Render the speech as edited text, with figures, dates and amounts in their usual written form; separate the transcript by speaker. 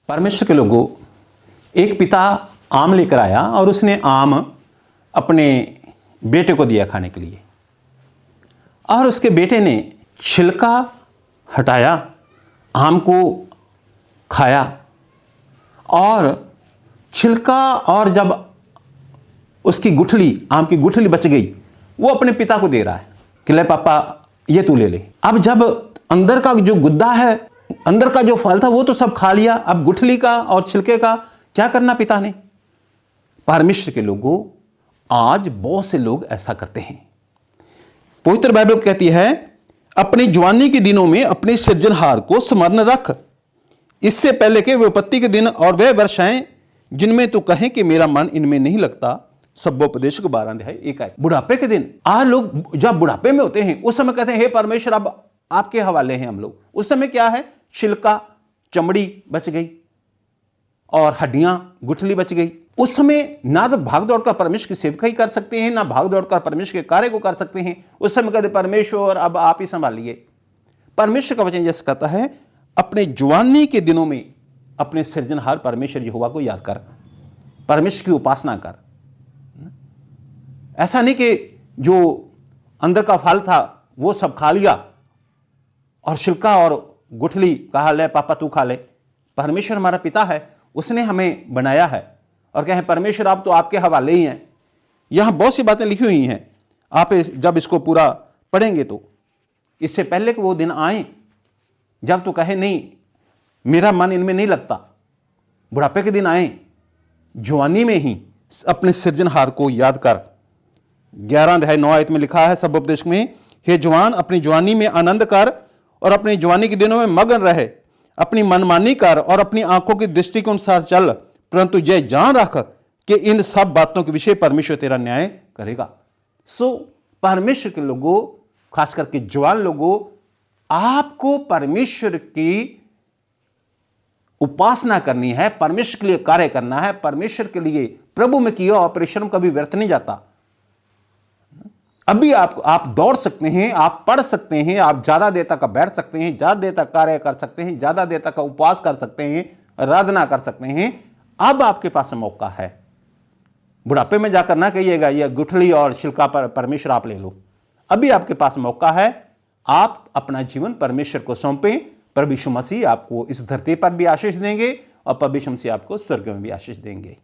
Speaker 1: परमेश्वर के लोगों, एक पिता आम लेकर आया और उसने आम अपने बेटे को दिया खाने के लिए, और उसके बेटे ने छिलका हटाया, आम को खाया, और छिलका और जब उसकी गुठली, आम की गुठली बच गई, वो अपने पिता को दे रहा है कि ले पापा ये तू ले ले। अब जब अंदर का जो गुद्दा है, अंदर का जो फल था वो तो सब खा लिया, अब गुठली का और छिलके का क्या करना पिता ने। परमेश्वर के लोगों, आज बहुत से लोग ऐसा करते हैं। पवित्र बाइबल कहती है, अपनी जवानी के दिनों में अपने सृजनहार को स्मरण रख, इससे पहले के विपत्ति के दिन और वह वर्ष आए जिनमें तू कहे कि मेरा मन इनमें नहीं लगता। सभोपदेशक 12 अध्याय 1 आयत। बुढ़ापे के दिन, आज लोग जब बुढ़ापे में होते हैं उस समय कहते हैं हे परमेश्वर अब आपके हवाले हैं हम लोग। उस समय क्या है, छिलका, चमड़ी बच गई और हड्डियां, गुठली बच गई। उस समय ना तो भाग दौड़ कर परमेश्वर की सेवकाई कर सकते हैं, ना भाग दौड़ कर परमेश्वर के कार्य को कर सकते हैं। उस समय कहते परमेश्वर अब आप ही संभालिए। परमेश्वर का वचन जैसे कहता है, अपने जवानी के दिनों में अपने सृजनहार परमेश्वर यहोवा को याद कर, परमेश्वर की उपासना कर। ऐसा नहीं कि जो अंदर का फल था वो सब खा लिया और छिलका और गुठली कहा ले पापा तू खा ले। परमेश्वर हमारा पिता है, उसने हमें बनाया है और कहे परमेश्वर आप तो आपके हवाले ही हैं। यहां बहुत सी बातें लिखी हुई हैं, आप जब इसको पूरा पढ़ेंगे तो इससे पहले कि वो दिन आए जब तू कहे नहीं मेरा मन इनमें नहीं लगता, बुढ़ापे के दिन आए, जवानी में ही अपने सृजनहार को याद कर। 11 अध्याय 9 आयत में लिखा है सभोपदेश में, हे जवान अपनी जवानी में आनंद कर और अपनी जवानी के दिनों में मगन रहे, अपनी मनमानी कर और अपनी आंखों की दृष्टि के अनुसार चल, परंतु यह जान रख कि इन सब बातों के विषय परमेश्वर तेरा न्याय करेगा। सो परमेश्वर के लोगों, खास करके जवान लोगों, आपको परमेश्वर की उपासना करनी है, परमेश्वर के लिए कार्य करना है। परमेश्वर के लिए प्रभु में किया और परिश्रम कभी व्यर्थ नहीं जाता। अभी आप दौड़ सकते हैं, आप पढ़ सकते हैं, आप ज्यादा देर तक बैठ सकते हैं, ज्यादा देर तक कार्य कर सकते हैं, ज्यादा देर तक उपवास कर सकते हैं, आराधना कर सकते हैं। अब आपके पास मौका है। बुढ़ापे में जाकर ना कहिएगा ये गुठली और छिलका पर परमेश्वर आप ले लो। अभी आपके पास मौका है, आप अपना जीवन परमेश्वर को सौंपें। प्रभु यीशु मसीह आपको इस धरती पर भी आशीष देंगे और प्रभु यीशु मसीह आपको स्वर्ग में भी आशीष देंगे।